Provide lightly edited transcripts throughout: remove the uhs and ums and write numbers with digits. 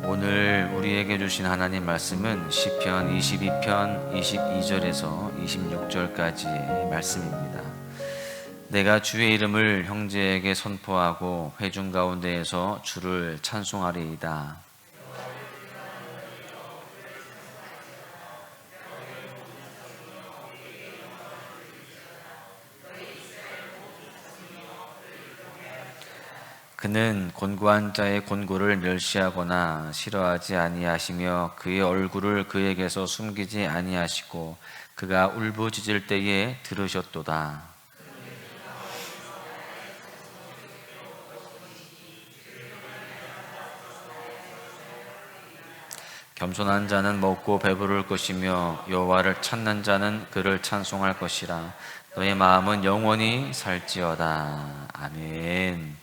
오늘 우리에게 주신 하나님 말씀은 시편 22편 22절에서 26절까지의 말씀입니다. 내가 주의 이름을 형제에게 선포하고 회중 가운데에서 주를 찬송하리이다. 그는 곤고한 자의 곤고를 멸시하거나 싫어하지 아니하시며 그의 얼굴을 그에게서 숨기지 아니하시고 그가 울부짖을 때에 들으셨도다. 겸손한 자는 먹고 배부를 것이며 여호와를 찾는 자는 그를 찬송할 것이라. 너의 마음은 영원히 살지어다. 아멘.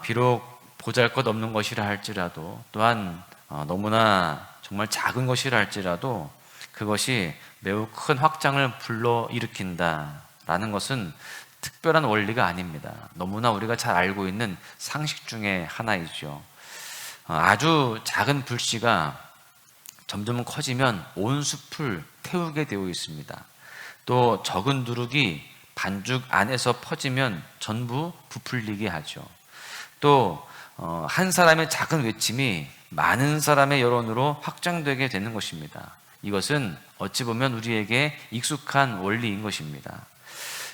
비록 보잘것없는 것이라 할지라도 또한 너무나 정말 작은 것이라 할지라도 그것이 매우 큰 확장을 불러일으킨다라는 것은 특별한 원리가 아닙니다. 너무나 우리가 잘 알고 있는 상식 중에 하나이죠. 아주 작은 불씨가 점점 커지면 온 숲을 태우게 되어 있습니다. 또 적은 누룩이 반죽 안에서 퍼지면 전부 부풀리게 하죠. 또 한 사람의 작은 외침이 많은 사람의 여론으로 확장되게 되는 것입니다. 이것은 어찌 보면 우리에게 익숙한 원리인 것입니다.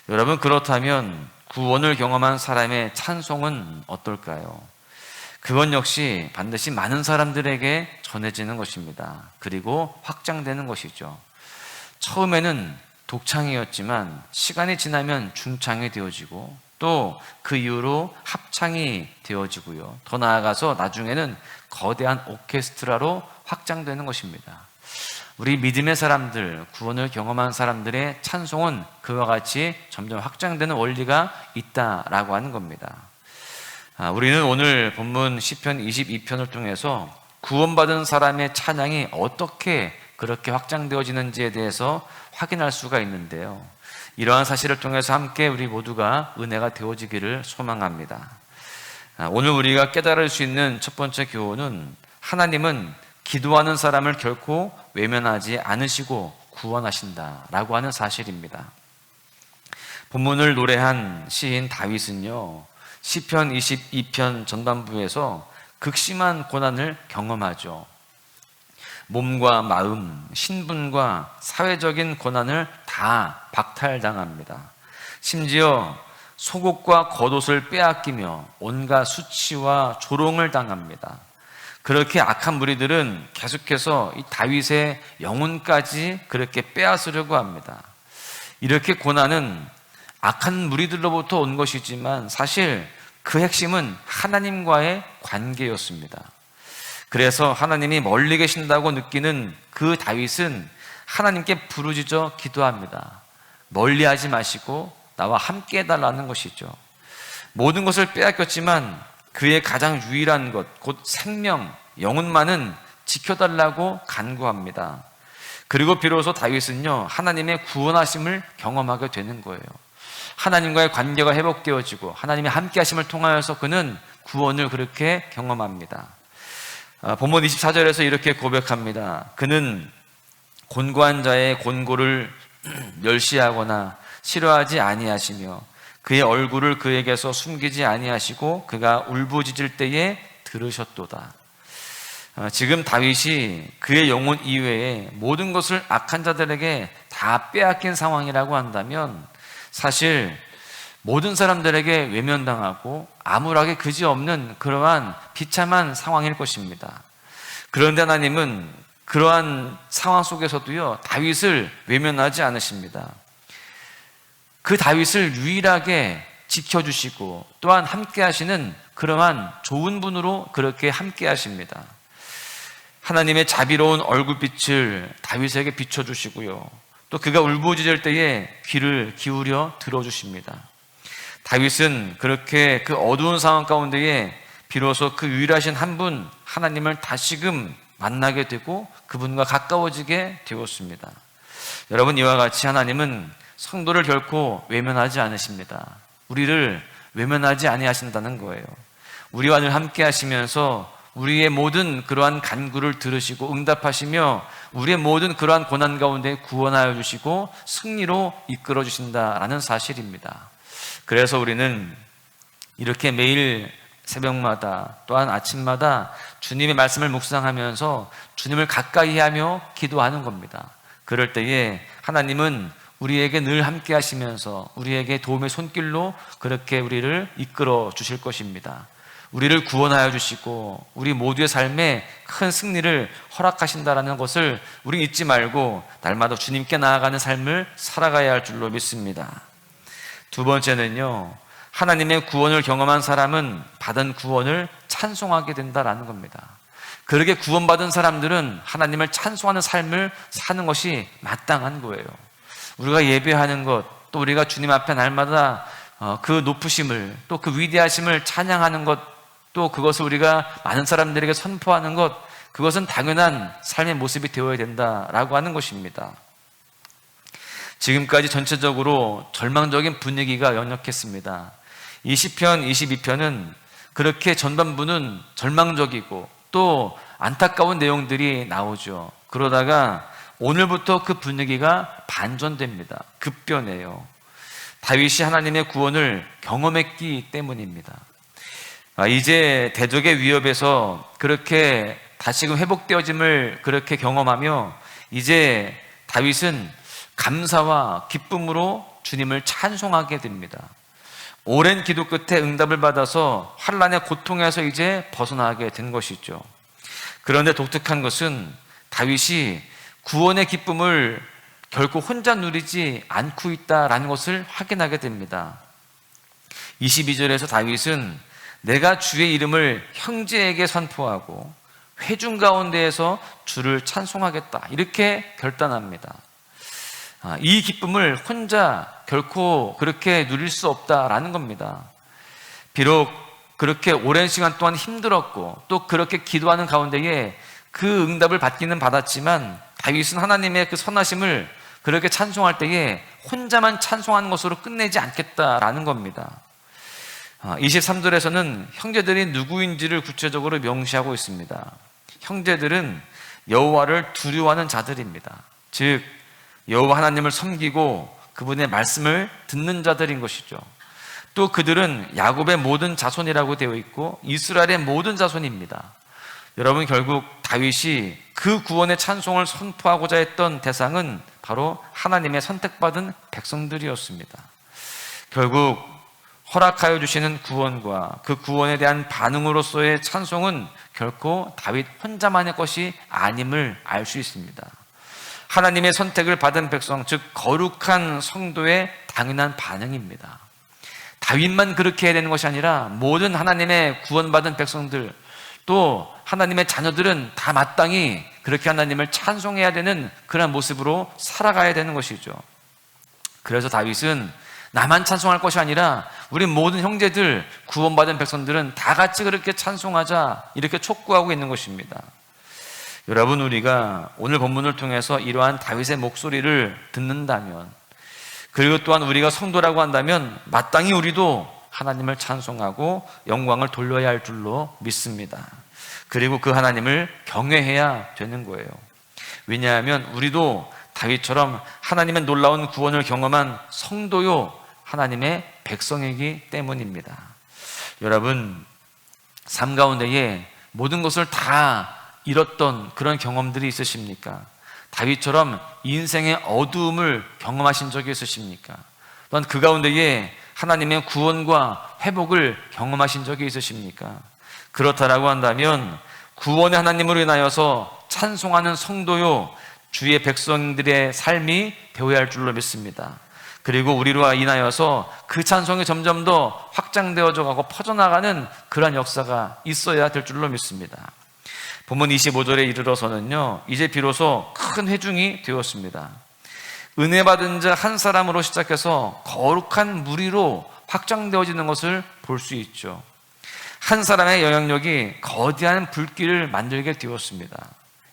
여러분, 그렇다면 구원을 경험한 사람의 찬송은 어떨까요? 그건 역시 반드시 많은 사람들에게 전해지는 것입니다. 그리고 확장되는 것이죠. 처음에는 독창이었지만 시간이 지나면 중창이 되어지고 또 그 이후로 합창이 되어지고요. 더 나아가서 나중에는 거대한 오케스트라로 확장되는 것입니다. 우리 믿음의 사람들, 구원을 경험한 사람들의 찬송은 그와 같이 점점 확장되는 원리가 있다라고 하는 겁니다. 우리는 오늘 본문 시편 22편을 통해서 구원받은 사람의 찬양이 어떻게 그렇게 확장되어지는지에 대해서 확인할 수가 있는데요. 이러한 사실을 통해서 함께 우리 모두가 은혜가 되어지기를 소망합니다. 오늘 우리가 깨달을 수 있는 첫 번째 교훈은 하나님은 기도하는 사람을 결코 외면하지 않으시고 구원하신다라고 하는 사실입니다. 본문을 노래한 시인 다윗은요, 시편 22편 전반부에서 극심한 고난을 경험하죠. 몸과 마음, 신분과 사회적인 고난을 다 박탈당합니다. 심지어 속옷과 겉옷을 빼앗기며 온갖 수치와 조롱을 당합니다. 그렇게 악한 무리들은 계속해서 이 다윗의 영혼까지 그렇게 빼앗으려고 합니다. 이렇게 고난은 악한 무리들로부터 온 것이지만 사실 그 핵심은 하나님과의 관계였습니다. 그래서 하나님이 멀리 계신다고 느끼는 그 다윗은 하나님께 부르짖어 기도합니다. 멀리하지 마시고 나와 함께 해달라는 것이죠. 모든 것을 빼앗겼지만 그의 가장 유일한 것, 곧 생명, 영혼만은 지켜달라고 간구합니다. 그리고 비로소 다윗은요, 하나님의 구원하심을 경험하게 되는 거예요. 하나님과의 관계가 회복되어지고 하나님의 함께 하심을 통하여서 그는 구원을 그렇게 경험합니다. 본문 24절에서 이렇게 고백합니다. 그는 곤고한 자의 곤고를 멸시하거나 싫어하지 아니하시며 그의 얼굴을 그에게서 숨기지 아니하시고 그가 울부짖을 때에 들으셨도다. 지금 다윗이 그의 영혼 이외에 모든 것을 악한 자들에게 다 빼앗긴 상황이라고 한다면 사실 모든 사람들에게 외면당하고 암울하게 그지없는 그러한 비참한 상황일 것입니다. 그런데 하나님은 그러한 상황 속에서도요, 다윗을 외면하지 않으십니다. 그 다윗을 유일하게 지켜주시고 또한 함께 하시는 그러한 좋은 분으로 그렇게 함께 하십니다. 하나님의 자비로운 얼굴빛을 다윗에게 비춰주시고요, 또 그가 울부짖을 때에 귀를 기울여 들어주십니다. 다윗은 그렇게 그 어두운 상황 가운데에 비로소 그 유일하신 한 분 하나님을 다시금 만나게 되고 그분과 가까워지게 되었습니다. 여러분, 이와 같이 하나님은 성도를 결코 외면하지 않으십니다. 우리를 외면하지 아니하신다는 거예요. 우리와 늘 함께 하시면서 우리의 모든 그러한 간구를 들으시고 응답하시며 우리의 모든 그러한 고난 가운데 구원하여 주시고 승리로 이끌어 주신다라는 사실입니다. 그래서 우리는 이렇게 매일 새벽마다 또한 아침마다 주님의 말씀을 묵상하면서 주님을 가까이 하며 기도하는 겁니다. 그럴 때에 하나님은 우리에게 늘 함께 하시면서 우리에게 도움의 손길로 그렇게 우리를 이끌어 주실 것입니다. 우리를 구원하여 주시고 우리 모두의 삶에 큰 승리를 허락하신다는 것을 우리 잊지 말고 날마다 주님께 나아가는 삶을 살아가야 할 줄로 믿습니다. 두 번째는요, 하나님의 구원을 경험한 사람은 받은 구원을 찬송하게 된다라는 겁니다. 그렇게 구원받은 사람들은 하나님을 찬송하는 삶을 사는 것이 마땅한 거예요. 우리가 예배하는 것, 또 우리가 주님 앞에 날마다 그 높으심을, 또 그 위대하심을 찬양하는 것, 또 그것을 우리가 많은 사람들에게 선포하는 것, 그것은 당연한 삶의 모습이 되어야 된다라고 하는 것입니다. 지금까지 전체적으로 절망적인 분위기가 역력했습니다. 이 시편 22편은 그렇게 전반부는 절망적이고 또 안타까운 내용들이 나오죠. 그러다가 오늘부터 그 분위기가 반전됩니다. 급변해요. 다윗이 하나님의 구원을 경험했기 때문입니다. 이제 대적의 위협에서 그렇게 다시금 회복되어짐을 그렇게 경험하며 이제 다윗은 감사와 기쁨으로 주님을 찬송하게 됩니다. 오랜 기도 끝에 응답을 받아서 환난의 고통에서 이제 벗어나게 된 것이죠. 그런데 독특한 것은 다윗이 구원의 기쁨을 결코 혼자 누리지 않고 있다라는 것을 확인하게 됩니다. 22절에서 다윗은 내가 주의 이름을 형제에게 선포하고 회중 가운데에서 주를 찬송하겠다, 이렇게 결단합니다. 이 기쁨을 혼자 결코 그렇게 누릴 수 없다라는 겁니다. 비록 그렇게 오랜 시간 동안 힘들었고 또 그렇게 기도하는 가운데에 그 응답을 받기는 받았지만 다윗은 하나님의 그 선하심을 그렇게 찬송할 때에 혼자만 찬송하는 것으로 끝내지 않겠다라는 겁니다. 23절에서는 형제들이 누구인지를 구체적으로 명시하고 있습니다. 형제들은 여호와를 두려워하는 자들입니다. 즉 여호와 하나님을 섬기고 그분의 말씀을 듣는 자들인 것이죠. 또 그들은 야곱의 모든 자손이라고 되어 있고 이스라엘의 모든 자손입니다. 여러분, 결국 다윗이 그 구원의 찬송을 선포하고자 했던 대상은 바로 하나님의 선택받은 백성들이었습니다. 결국 허락하여 주시는 구원과 그 구원에 대한 반응으로서의 찬송은 결코 다윗 혼자만의 것이 아님을 알 수 있습니다. 하나님의 선택을 받은 백성, 즉 거룩한 성도의 당연한 반응입니다. 다윗만 그렇게 해야 되는 것이 아니라 모든 하나님의 구원받은 백성들, 또 하나님의 자녀들은 다 마땅히 그렇게 하나님을 찬송해야 되는 그런 모습으로 살아가야 되는 것이죠. 그래서 다윗은 나만 찬송할 것이 아니라 우리 모든 형제들, 구원받은 백성들은 다 같이 그렇게 찬송하자, 이렇게 촉구하고 있는 것입니다. 여러분, 우리가 오늘 본문을 통해서 이러한 다윗의 목소리를 듣는다면, 그리고 또한 우리가 성도라고 한다면 마땅히 우리도 하나님을 찬송하고 영광을 돌려야 할 줄로 믿습니다. 그리고 그 하나님을 경외해야 되는 거예요. 왜냐하면 우리도 다윗처럼 하나님의 놀라운 구원을 경험한 성도요 하나님의 백성이기 때문입니다. 여러분, 삶 가운데에 모든 것을 다 잃었던 그런 경험들이 있으십니까? 다윗처럼 인생의 어두움을 경험하신 적이 있으십니까? 또한 그 가운데에 하나님의 구원과 회복을 경험하신 적이 있으십니까? 그렇다라고 한다면 구원의 하나님으로 인하여서 찬송하는 성도요 주의 백성들의 삶이 되어야 할 줄로 믿습니다. 그리고 우리로 인하여서 그 찬송이 점점 더 확장되어져 가고 퍼져나가는 그러한 역사가 있어야 될 줄로 믿습니다. 본문 25절에 이르러서는요, 이제 비로소 큰 회중이 되었습니다. 은혜 받은 자 한 사람으로 시작해서 거룩한 무리로 확장되어지는 것을 볼 수 있죠. 한 사람의 영향력이 거대한 불길을 만들게 되었습니다.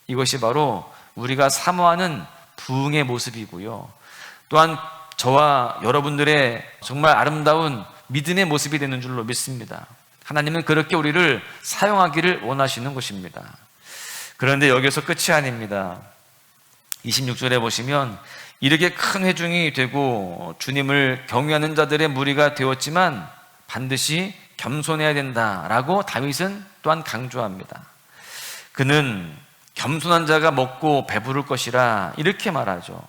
이것이 바로 우리가 사모하는 부흥의 모습이고요, 또한 저와 여러분들의 정말 아름다운 믿음의 모습이 되는 줄로 믿습니다. 하나님은 그렇게 우리를 사용하기를 원하시는 것입니다. 그런데 여기서 끝이 아닙니다. 26절에 보시면 이렇게 큰 회중이 되고 주님을 경외하는 자들의 무리가 되었지만 반드시 겸손해야 된다라고 다윗은 또한 강조합니다. 그는 겸손한 자가 먹고 배부를 것이라 이렇게 말하죠.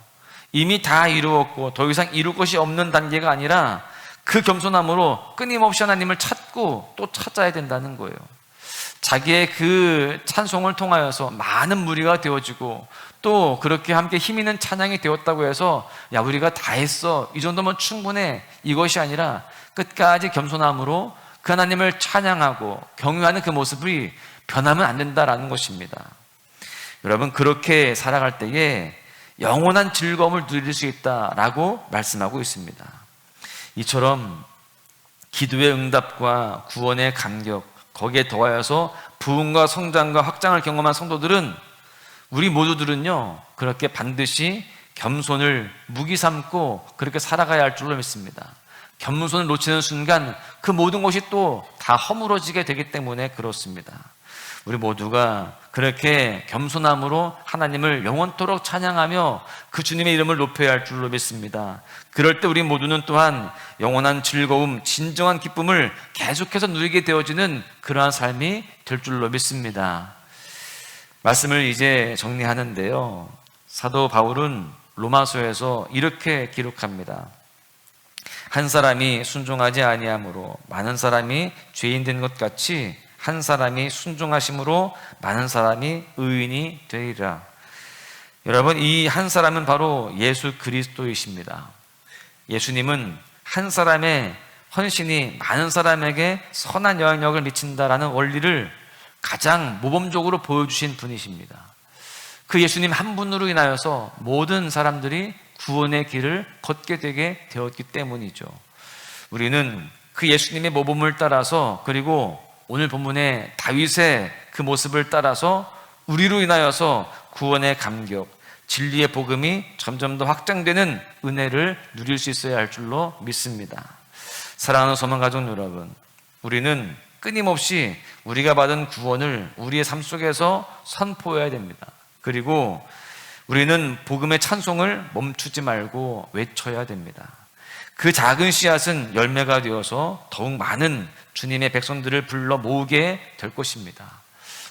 이미 다 이루었고 더 이상 이룰 것이 없는 단계가 아니라 그 겸손함으로 끊임없이 하나님을 찾고 또 찾아야 된다는 거예요. 자기의 그 찬송을 통하여서 많은 무리가 되어지고 또 그렇게 함께 힘있는 찬양이 되었다고 해서 야 우리가 다 했어 이 정도면 충분해 이것이 아니라 끝까지 겸손함으로 그 하나님을 찬양하고 경외하는 그 모습이 변하면 안 된다라는 것입니다. 여러분 그렇게 살아갈 때에 영원한 즐거움을 누릴 수 있다라고 말씀하고 있습니다. 이처럼 기도의 응답과 구원의 감격 거기에 더하여서 부흥과 성장과 확장을 경험한 성도들은 우리 모두들은요 그렇게 반드시 겸손을 무기 삼고 그렇게 살아가야 할 줄로 믿습니다. 겸손을 놓치는 순간 그 모든 것이 또 다 허물어지게 되기 때문에 그렇습니다. 우리 모두가 그렇게 겸손함으로 하나님을 영원토록 찬양하며 그 주님의 이름을 높여야 할 줄로 믿습니다. 그럴 때 우리 모두는 또한 영원한 즐거움, 진정한 기쁨을 계속해서 누리게 되어지는 그러한 삶이 될 줄로 믿습니다. 말씀을 이제 정리하는데요. 사도 바울은 로마서에서 이렇게 기록합니다. 한 사람이 순종하지 아니함으로 많은 사람이 죄인 된 것 같이 한 사람이 순종하심으로 많은 사람이 의인이 되리라. 여러분 이 한 사람은 바로 예수 그리스도이십니다. 예수님은 한 사람의 헌신이 많은 사람에게 선한 영향력을 미친다라는 원리를 가장 모범적으로 보여주신 분이십니다. 그 예수님 한 분으로 인하여서 모든 사람들이 구원의 길을 걷게 되게 되었기 때문이죠. 우리는 그 예수님의 모범을 따라서 그리고 오늘 본문의 다윗의 그 모습을 따라서 우리로 인하여서 구원의 감격, 진리의 복음이 점점 더 확장되는 은혜를 누릴 수 있어야 할 줄로 믿습니다. 사랑하는 소망가족 여러분, 우리는 끊임없이 우리가 받은 구원을 우리의 삶 속에서 선포해야 됩니다. 그리고 우리는 복음의 찬송을 멈추지 말고 외쳐야 됩니다. 그 작은 씨앗은 열매가 되어서 더욱 많은 주님의 백성들을 불러 모으게 될 것입니다.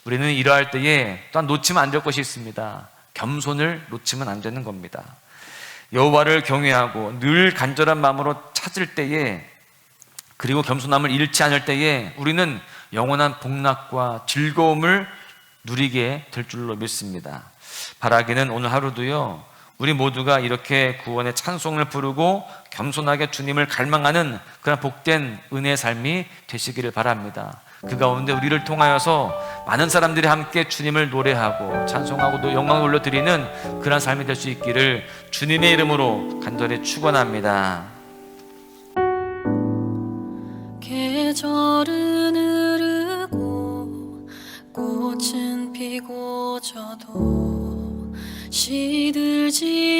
우리는 이러할 때에 또한 놓치면 안 될 것이 있습니다. 겸손을 놓치면 안 되는 겁니다. 여호와를 경외하고 늘 간절한 마음으로 찾을 때에 그리고 겸손함을 잃지 않을 때에 우리는 영원한 복락과 즐거움을 누리게 될 줄로 믿습니다. 바라기는 오늘 하루도요 우리 모두가 이렇게 구원의 찬송을 부르고 겸손하게 주님을 갈망하는 그런 복된 은혜의 삶이 되시기를 바랍니다. 그 가운데 우리를 통하여서 많은 사람들이 함께 주님을 노래하고 찬송하고 또 영광을 올려드리는 그런 삶이 될 수 있기를 주님의 이름으로 간절히 축원합니다. 계절은 흐르고 꽃은 피고 져도 시들지